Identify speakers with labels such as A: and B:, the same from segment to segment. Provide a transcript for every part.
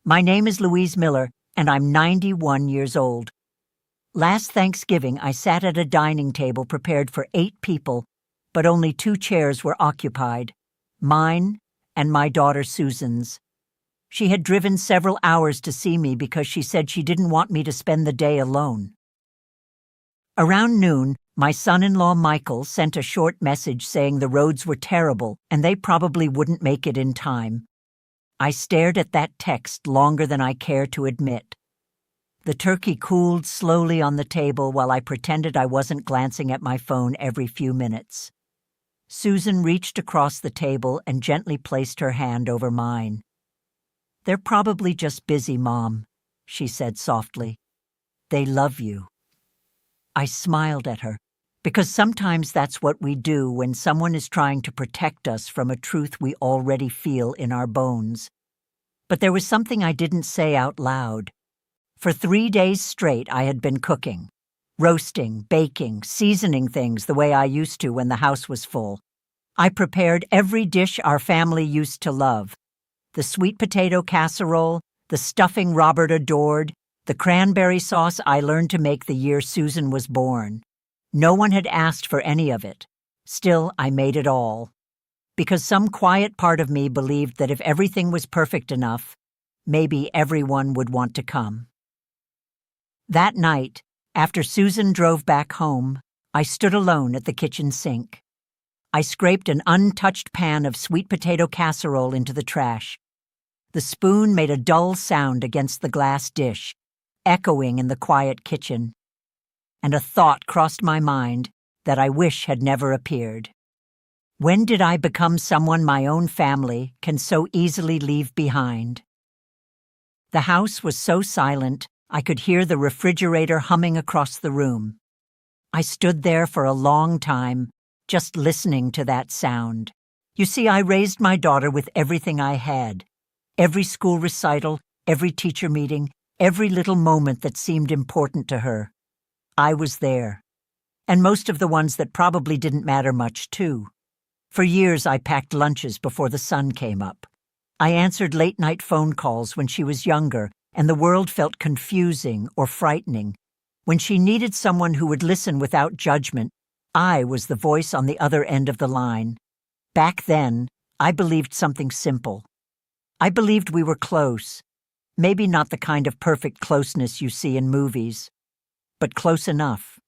A: My name is Louise Miller, and I'm 91 years old. Last Thanksgiving, I sat at a dining table prepared for 8 people, but only 2 chairs were occupied, mine and my daughter Susan's. She had driven several hours to see me because she said she didn't want me to spend the day alone. Around noon, my son-in-law Michael sent a short message saying the roads were terrible and they probably wouldn't make it in time. I stared at that text longer than I care to admit. The turkey cooled slowly on the table while I pretended I wasn't glancing at my phone every few minutes. Susan reached across the table and gently placed her hand over mine. "They're probably just busy, Mom," she said softly. "They love you." I smiled at her, because sometimes that's what we do when someone is trying to protect us from a truth we already feel in our bones. But there was something I didn't say out loud. For 3 days straight I had been cooking, roasting, baking, seasoning things the way I used to when the house was full. I prepared every dish our family used to love. The sweet potato casserole, the stuffing Robert adored, the cranberry sauce I learned to make the year Susan was born. No one had asked for any of it. Still, I made it all. Because some quiet part of me believed that if everything was perfect enough, maybe everyone would want to come. That night, after Susan drove back home, I stood alone at the kitchen sink. I scraped an untouched pan of sweet potato casserole into the trash. The spoon made a dull sound against the glass dish, echoing in the quiet kitchen. And a thought crossed my mind that I wish had never appeared. When did I become someone my own family can so easily leave behind? The house was so silent, I could hear the refrigerator humming across the room. I stood there for a long time, just listening to that sound. You see, I raised my daughter with everything I had. Every school recital, every teacher meeting, every little moment that seemed important to her. I was there. And most of the ones that probably didn't matter much, too. For years, I packed lunches before the sun came up. I answered late-night phone calls when she was younger, and the world felt confusing or frightening. When she needed someone who would listen without judgment, I was the voice on the other end of the line. Back then, I believed something simple. I believed we were close. Maybe not the kind of perfect closeness you see in movies, but close enough.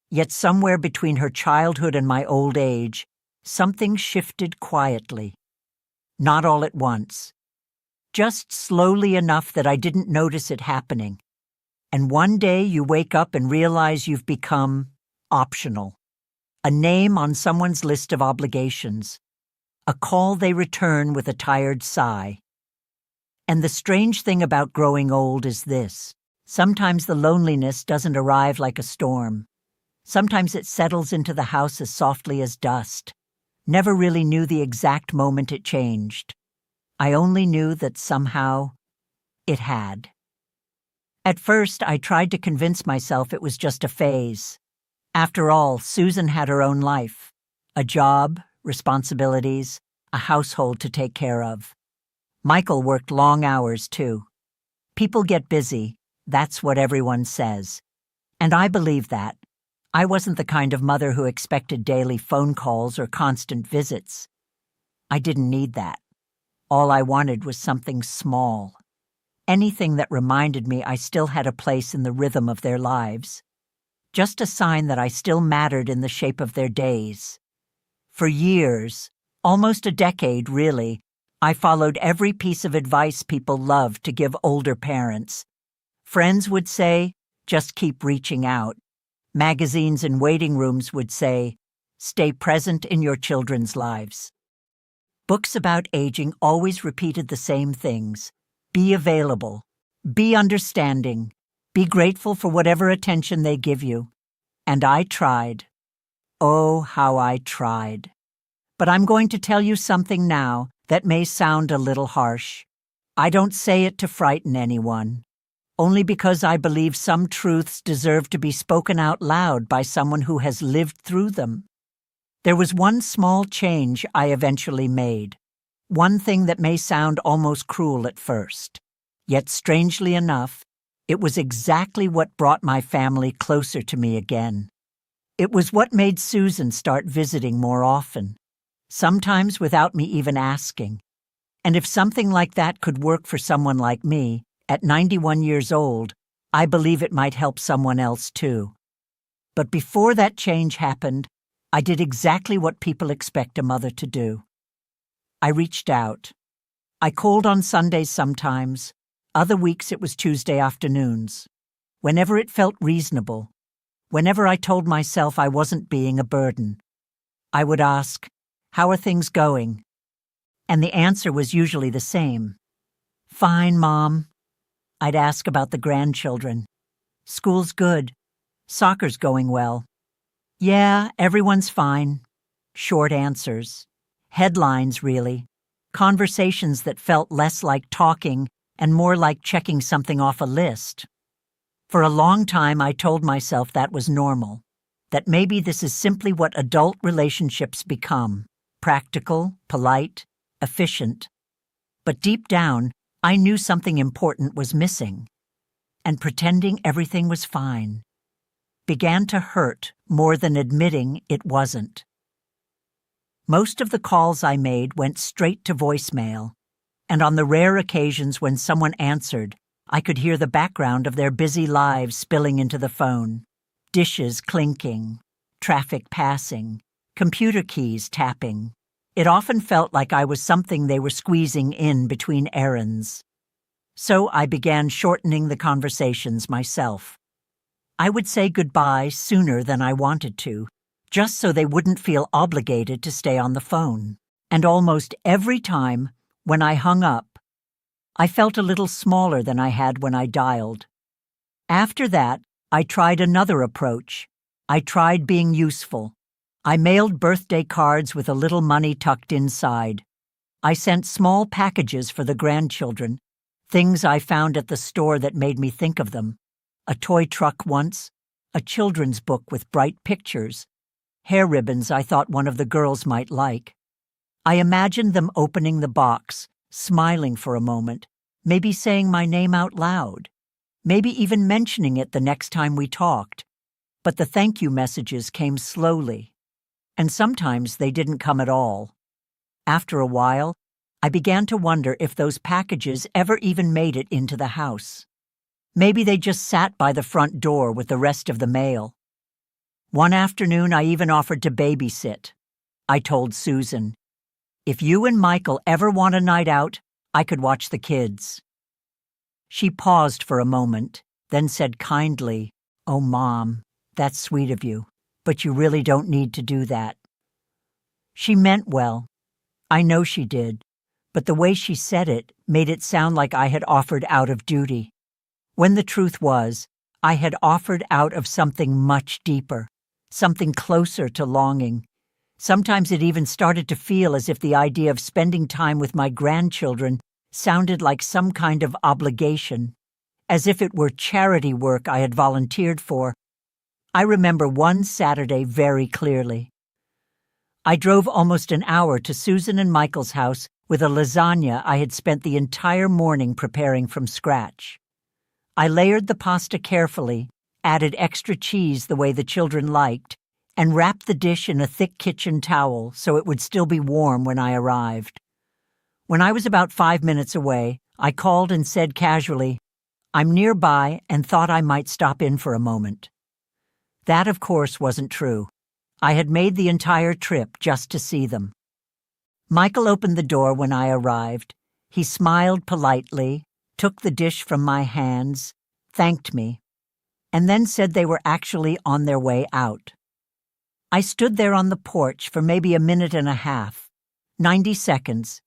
A: Yet somewhere between her childhood and my old age, something shifted quietly. Not all at once. Just slowly enough that I didn't notice it happening. And one day you wake up and realize you've become optional. A name on someone's list of obligations. A call they return with a tired sigh. And the strange thing about growing old is this. Sometimes the loneliness doesn't arrive like a storm. Sometimes it settles into the house as softly as dust. Never really knew the exact moment it changed. I only knew that somehow it had. At first, I tried to convince myself it was just a phase. After all, Susan had her own life. A job, responsibilities, a household to take care of. Michael worked long hours, too. People get busy, that's what everyone says. And I believe that. I wasn't the kind of mother who expected daily phone calls or constant visits. I didn't need that. All I wanted was something small. Anything that reminded me I still had a place in the rhythm of their lives. Just a sign that I still mattered in the shape of their days. For years, almost a decade really, I followed every piece of advice people loved to give older parents. Friends would say, just keep reaching out. Magazines and waiting rooms would say, stay present in your children's lives. Books about aging always repeated the same things. Be available. Be understanding. Be grateful for whatever attention they give you. And I tried. Oh, how I tried. But I'm going to tell you something now that may sound a little harsh. I don't say it to frighten anyone, only because I believe some truths deserve to be spoken out loud by someone who has lived through them. There was one small change I eventually made, one thing that may sound almost cruel at first. Yet strangely enough, it was exactly what brought my family closer to me again. It was what made Susan start visiting more often, sometimes without me even asking. And if something like that could work for someone like me, at 91 years old, I believe it might help someone else too. But before that change happened, I did exactly what people expect a mother to do. I reached out. I called on Sundays sometimes. Other weeks it was Tuesday afternoons. Whenever it felt reasonable, whenever I told myself I wasn't being a burden, I would ask, "How are things going?" And the answer was usually the same. "Fine, Mom." I'd ask about the grandchildren. "School's good. Soccer's going well." "Yeah, everyone's fine." Short answers. Headlines, really. Conversations that felt less like talking and more like checking something off a list. For a long time, I told myself that was normal, that maybe this is simply what adult relationships become: practical, polite, efficient. But deep down, I knew something important was missing, and pretending everything was fine began to hurt more than admitting it wasn't. Most of the calls I made went straight to voicemail, and on the rare occasions when someone answered, I could hear the background of their busy lives spilling into the phone. Dishes clinking, traffic passing, computer keys tapping. It often felt like I was something they were squeezing in between errands. So I began shortening the conversations myself. I would say goodbye sooner than I wanted to, just so they wouldn't feel obligated to stay on the phone. And almost every time, when I hung up, I felt a little smaller than I had when I dialed. After that, I tried another approach. I tried being useful. I mailed birthday cards with a little money tucked inside. I sent small packages for the grandchildren, things I found at the store that made me think of them. A toy truck once, a children's book with bright pictures, hair ribbons I thought one of the girls might like. I imagined them opening the box, smiling for a moment, maybe saying my name out loud, maybe even mentioning it the next time we talked. But the thank you messages came slowly, and sometimes they didn't come at all. After a while, I began to wonder if those packages ever even made it into the house. Maybe they just sat by the front door with the rest of the mail. One afternoon, I even offered to babysit. I told Susan, "If you and Michael ever want a night out, I could watch the kids." She paused for a moment, then said kindly, "Oh, Mom, that's sweet of you, but you really don't need to do that." She meant well. I know she did, but the way she said it made it sound like I had offered out of duty, when the truth was, I had offered out of something much deeper, something closer to longing. Sometimes it even started to feel as if the idea of spending time with my grandchildren sounded like some kind of obligation, as if it were charity work I had volunteered for. I remember one Saturday very clearly. I drove almost an hour to Susan and Michael's house with a lasagna I had spent the entire morning preparing from scratch. I layered the pasta carefully, added extra cheese the way the children liked, and wrapped the dish in a thick kitchen towel so it would still be warm when I arrived. When I was about 5 minutes away, I called and said casually, "I'm nearby and thought I might stop in for a moment." That, of course, wasn't true. I had made the entire trip just to see them. Michael opened the door when I arrived. He smiled politely, took the dish from my hands, thanked me, and then said they were actually on their way out. I stood there on the porch for maybe a minute and a half, 90 seconds.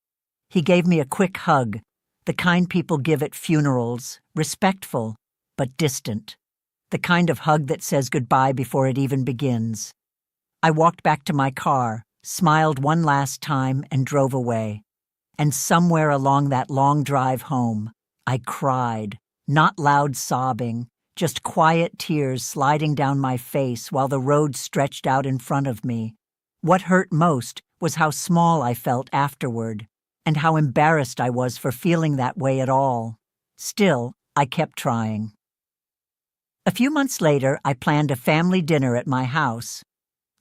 A: He gave me a quick hug, the kind people give at funerals, respectful but distant, the kind of hug that says goodbye before it even begins. I walked back to my car, smiled one last time, and drove away. And somewhere along that long drive home, I cried, not loud sobbing, just quiet tears sliding down my face while the road stretched out in front of me. What hurt most was how small I felt afterward, and how embarrassed I was for feeling that way at all. Still, I kept trying. A few months later, I planned a family dinner at my house.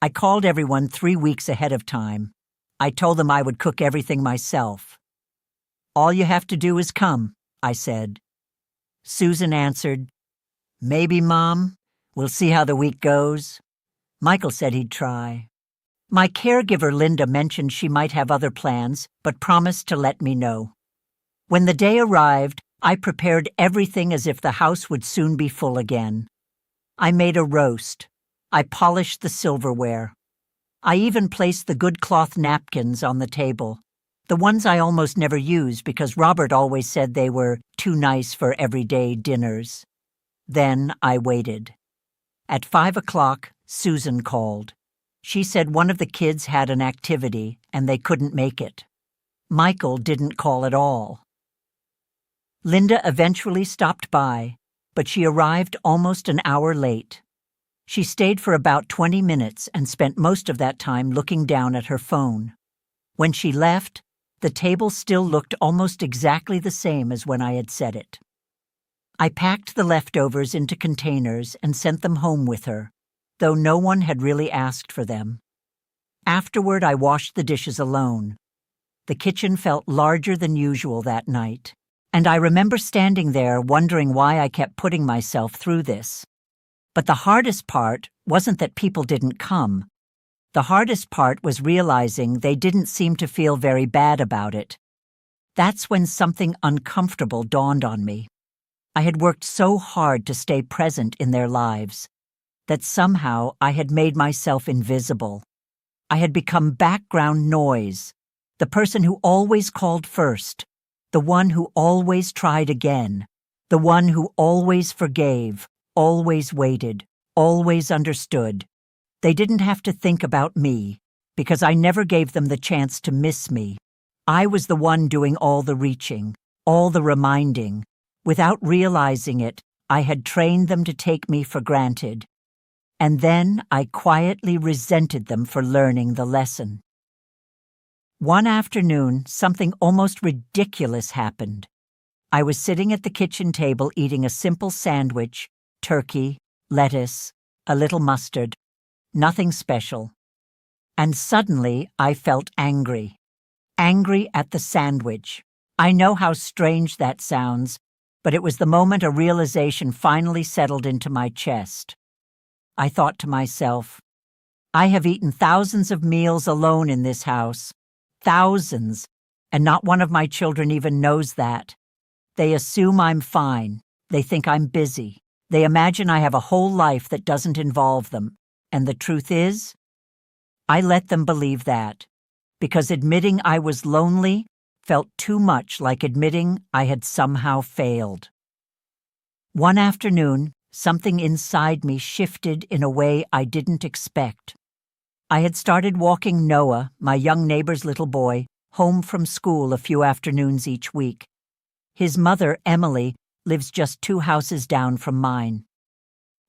A: I called everyone 3 weeks ahead of time. I told them I would cook everything myself. "All you have to do is come," I said. Susan answered, "Maybe, Mom. We'll see how the week goes." Michael said he'd try. My caregiver, Linda, mentioned she might have other plans, but promised to let me know. When the day arrived, I prepared everything as if the house would soon be full again. I made a roast. I polished the silverware. I even placed the good cloth napkins on the table, the ones I almost never use because Robert always said they were too nice for everyday dinners. Then I waited. At 5 o'clock, Susan called. She said one of the kids had an activity and they couldn't make it. Michael didn't call at all. Linda eventually stopped by, but she arrived almost an hour late. She stayed for about 20 minutes and spent most of that time looking down at her phone. When she left, the table still looked almost exactly the same as when I had set it. I packed the leftovers into containers and sent them home with her, though no one had really asked for them. Afterward, I washed the dishes alone. The kitchen felt larger than usual that night, and I remember standing there wondering why I kept putting myself through this. But the hardest part wasn't that people didn't come. The hardest part was realizing they didn't seem to feel very bad about it. That's when something uncomfortable dawned on me. I had worked so hard to stay present in their lives that somehow I had made myself invisible. I had become background noise, the person who always called first, the one who always tried again, the one who always forgave, always waited, always understood. They didn't have to think about me, because I never gave them the chance to miss me. I was the one doing all the reaching, all the reminding. Without realizing it, I had trained them to take me for granted. And then I quietly resented them for learning the lesson. One afternoon, something almost ridiculous happened. I was sitting at the kitchen table eating a simple sandwich, turkey, lettuce, a little mustard, nothing special. And suddenly I felt angry. Angry at the sandwich. I know how strange that sounds, but it was the moment a realization finally settled into my chest. I thought to myself, I have eaten thousands of meals alone in this house. Thousands, and not one of my children even knows that. They assume I'm fine. They think I'm busy. They imagine I have a whole life that doesn't involve them. And the truth is, I let them believe that, because admitting I was lonely felt too much like admitting I had somehow failed. One afternoon, something inside me shifted in a way I didn't expect. I had started walking Noah, my young neighbor's little boy, home from school a few afternoons each week. His mother, Emily, lives just 2 houses down from mine.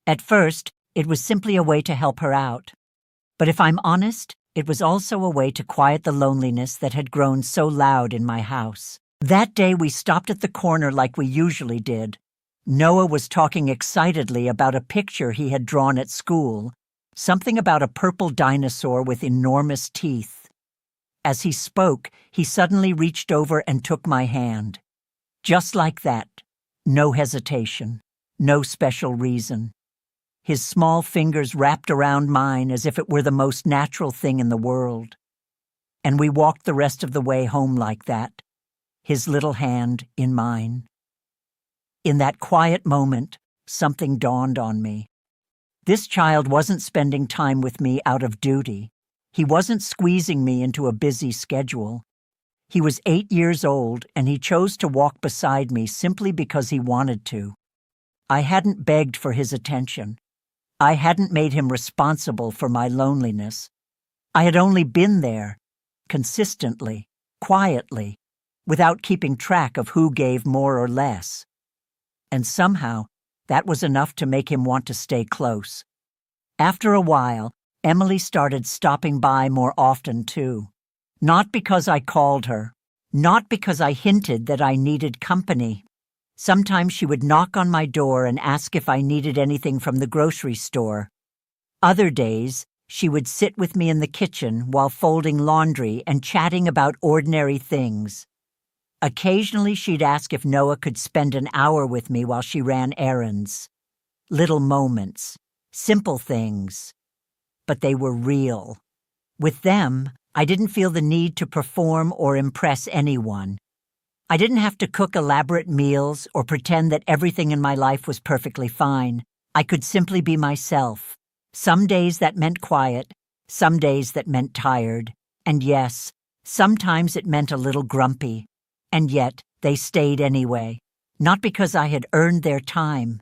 A: At first, it was simply a way to help her out. But if I'm honest, it was also a way to quiet the loneliness that had grown so loud in my house. That day we stopped at the corner like we usually did. Noah was talking excitedly about a picture he had drawn at school, something about a purple dinosaur with enormous teeth. As he spoke, he suddenly reached over and took my hand. Just like that. No hesitation. No special reason. His small fingers wrapped around mine as if it were the most natural thing in the world. And we walked the rest of the way home like that, his little hand in mine. In that quiet moment, something dawned on me. This child wasn't spending time with me out of duty. He wasn't squeezing me into a busy schedule. He was 8 years old, and he chose to walk beside me simply because he wanted to. I hadn't begged for his attention. I hadn't made him responsible for my loneliness. I had only been there, consistently, quietly, without keeping track of who gave more or less. And somehow, that was enough to make him want to stay close. After a while, Emily started stopping by more often, too. Not because I called her, not because I hinted that I needed company, Sometimes she would knock on my door and ask if I needed anything from the grocery store. Other days, she would sit with me in the kitchen while folding laundry and chatting about ordinary things. Occasionally, she'd ask if Noah could spend an hour with me while she ran errands. Little moments, simple things. But they were real. With them, I didn't feel the need to perform or impress anyone. I didn't have to cook elaborate meals or pretend that everything in my life was perfectly fine. I could simply be myself. Some days that meant quiet, some days that meant tired, and yes, sometimes it meant a little grumpy. And yet, they stayed anyway, not because I had earned their time,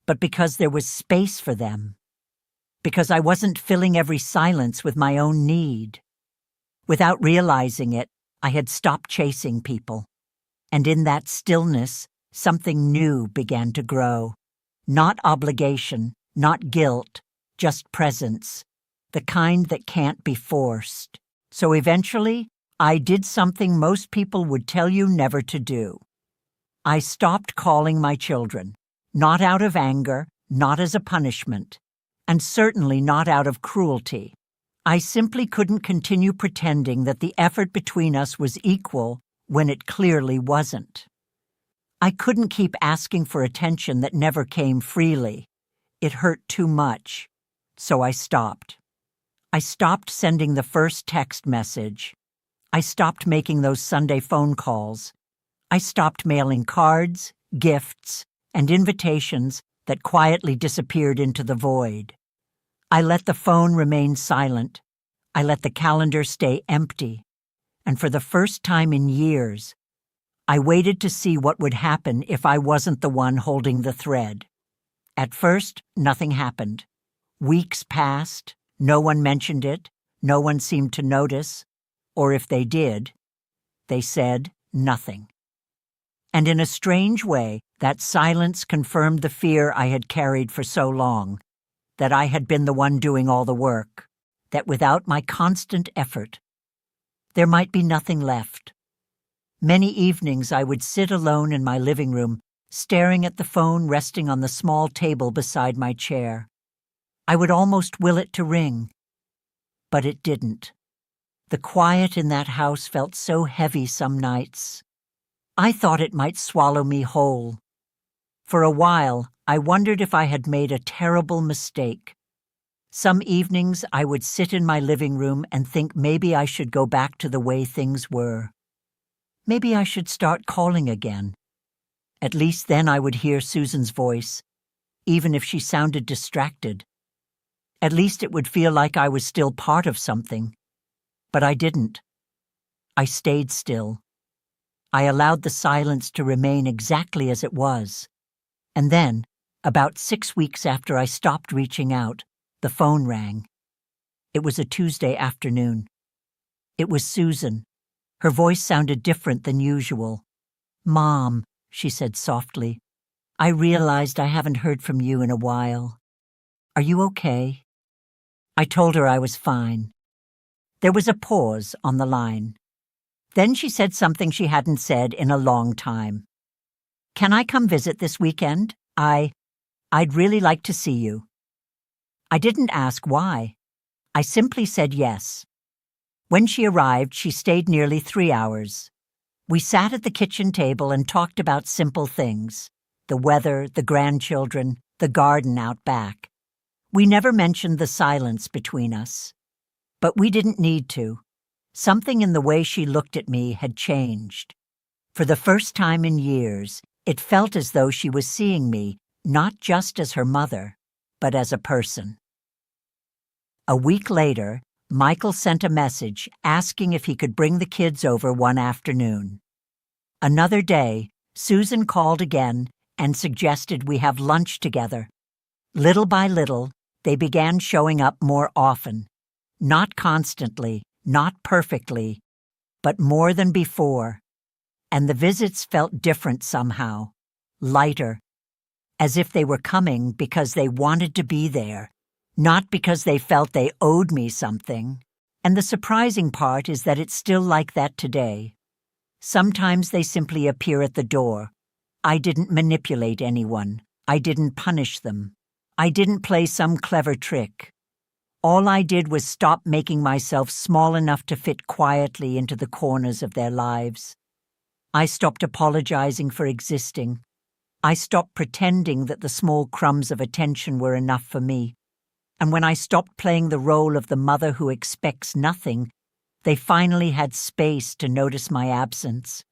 A: but because there was space for them. Because I wasn't filling every silence with my own need. Without realizing it, I had stopped chasing people. And in that stillness, something new began to grow. Not obligation, not guilt, just presence, the kind that can't be forced. So eventually, I did something most people would tell you never to do. I stopped calling my children, not out of anger, not as a punishment, and certainly not out of cruelty. I simply couldn't continue pretending that the effort between us was equal when it clearly wasn't. I couldn't keep asking for attention that never came freely. It hurt too much, so I stopped. I stopped sending the first text message. I stopped making those Sunday phone calls. I stopped mailing cards, gifts, and invitations that quietly disappeared into the void. I let the phone remain silent. I let the calendar stay empty. And for the first time in years, I waited to see what would happen if I wasn't the one holding the thread. At first, nothing happened. Weeks passed, no one mentioned it, no one seemed to notice, or if they did, they said nothing. And in a strange way, that silence confirmed the fear I had carried for so long, that I had been the one doing all the work, that without my constant effort, there might be nothing left. Many evenings I would sit alone in my living room, staring at the phone resting on the small table beside my chair. I would almost will it to ring, but it didn't. The quiet in that house felt so heavy some nights. I thought it might swallow me whole. For a while, I wondered if I had made a terrible mistake. Some evenings I would sit in my living room and think maybe I should go back to the way things were. Maybe I should start calling again. At least then I would hear Susan's voice, even if she sounded distracted. At least it would feel like I was still part of something. But I didn't. I stayed still. I allowed the silence to remain exactly as it was. And then, about 6 weeks after I stopped reaching out, the phone rang. It was a Tuesday afternoon. It was Susan. Her voice sounded different than usual. "Mom," she said softly, "I realized I haven't heard from you in a while. Are you okay?" I told her I was fine. There was a pause on the line. Then she said something she hadn't said in a long time. "Can I come visit this weekend? I'd really like to see you." I didn't ask why. I simply said yes. When she arrived, she stayed nearly 3 hours. We sat at the kitchen table and talked about simple things: the weather, the grandchildren, the garden out back. We never mentioned the silence between us. But we didn't need to. Something in the way she looked at me had changed. For the first time in years, it felt as though she was seeing me not just as her mother, but as a person. A week later, Michael sent a message asking if he could bring the kids over one afternoon. Another day, Susan called again and suggested we have lunch together. Little by little, they began showing up more often. Not constantly, not perfectly, but more than before. And the visits felt different somehow, lighter, as if they were coming because they wanted to be there, not because they felt they owed me something. And the surprising part is that it's still like that today. Sometimes they simply appear at the door. I didn't manipulate anyone. I didn't punish them. I didn't play some clever trick. All I did was stop making myself small enough to fit quietly into the corners of their lives. I stopped apologizing for existing. I stopped pretending that the small crumbs of attention were enough for me. And when I stopped playing the role of the mother who expects nothing, they finally had space to notice my absence.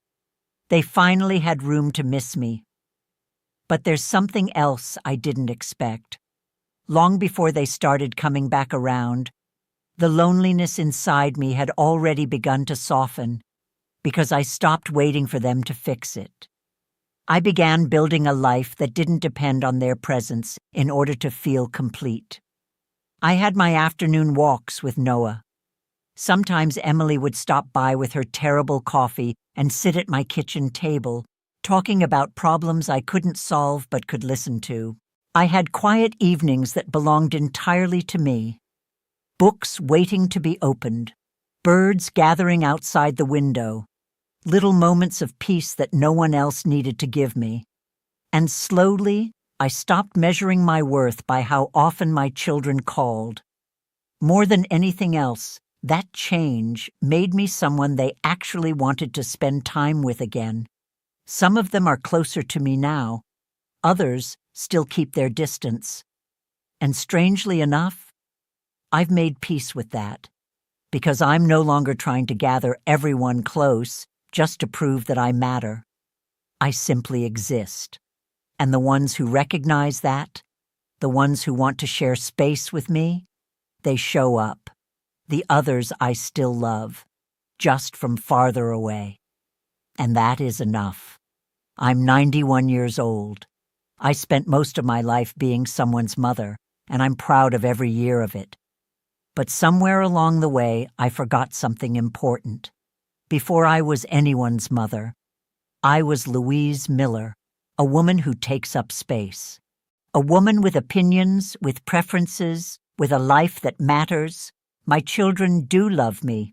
A: They finally had room to miss me. But there's something else I didn't expect. Long before they started coming back around, the loneliness inside me had already begun to soften because I stopped waiting for them to fix it. I began building a life that didn't depend on their presence in order to feel complete. I had my afternoon walks with Noah. Sometimes Emily would stop by with her terrible coffee and sit at my kitchen table, talking about problems I couldn't solve but could listen to. I had quiet evenings that belonged entirely to me. Books waiting to be opened, birds gathering outside the window, little moments of peace that no one else needed to give me. And slowly, I stopped measuring my worth by how often my children called. More than anything else, that change made me someone they actually wanted to spend time with again. Some of them are closer to me now. Others still keep their distance. And strangely enough, I've made peace with that, because I'm no longer trying to gather everyone close just to prove that I matter. I simply exist. And the ones who recognize that, the ones who want to share space with me, they show up. The others I still love, just from farther away. And that is enough. I'm 91 years old. I spent most of my life being someone's mother, and I'm proud of every year of it. But somewhere along the way, I forgot something important. Before I was anyone's mother, I was Louise Miller, a woman who takes up space. A woman with opinions, with preferences, with a life that matters. My children do love me,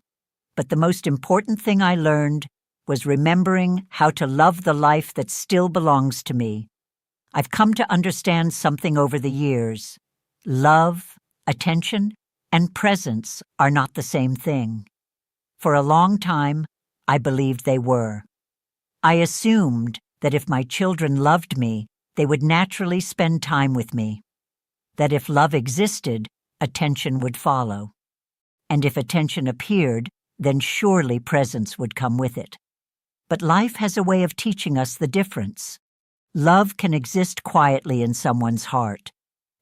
A: but the most important thing I learned was remembering how to love the life that still belongs to me. I've come to understand something over the years. Love, attention, and presence are not the same thing. For a long time, I believed they were. I assumed that if my children loved me, they would naturally spend time with me. That if love existed, attention would follow. And if attention appeared, then surely presence would come with it. But life has a way of teaching us the difference. Love can exist quietly in someone's heart.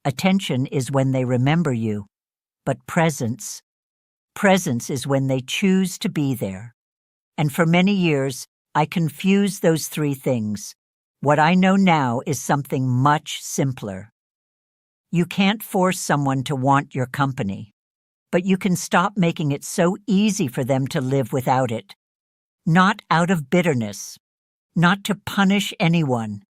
A: Attention is when they remember you. But presence is when they choose to be there. And for many years, I confused those three things. What I know now is something much simpler. You can't force someone to want your company, but you can stop making it so easy for them to live without it. Not out of bitterness, not to punish anyone,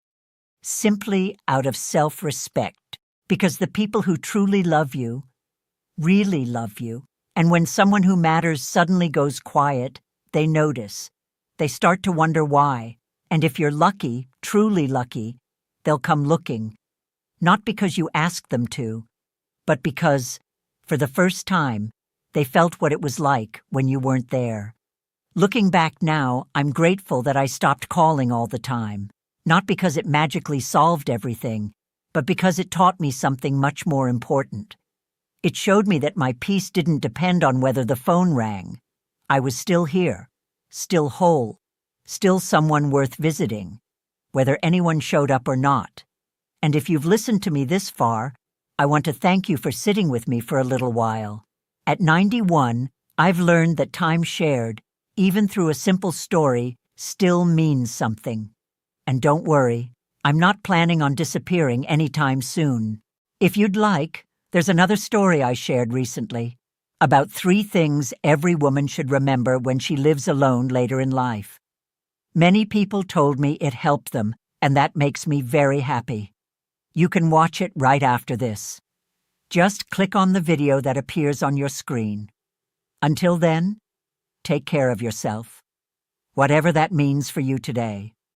A: simply out of self-respect, because the people who truly love you, really love you, and when someone who matters suddenly goes quiet, they notice. They start to wonder why, and if you're lucky, truly lucky, they'll come looking, not because you asked them to, but because, for the first time, they felt what it was like when you weren't there. Looking back now, I'm grateful that I stopped calling all the time, not because it magically solved everything, but because it taught me something much more important. It showed me that my peace didn't depend on whether the phone rang. I was still here, still whole, still someone worth visiting, whether anyone showed up or not. And if you've listened to me this far, I want to thank you for sitting with me for a little while. At 91, I've learned that time shared, even through a simple story, still means something. And don't worry, I'm not planning on disappearing anytime soon. If you'd like, there's another story I shared recently about 3 things every woman should remember when she lives alone later in life. Many people told me it helped them, and that makes me very happy. You can watch it right after this. Just click on the video that appears on your screen. Until then, take care of yourself, whatever that means for you today.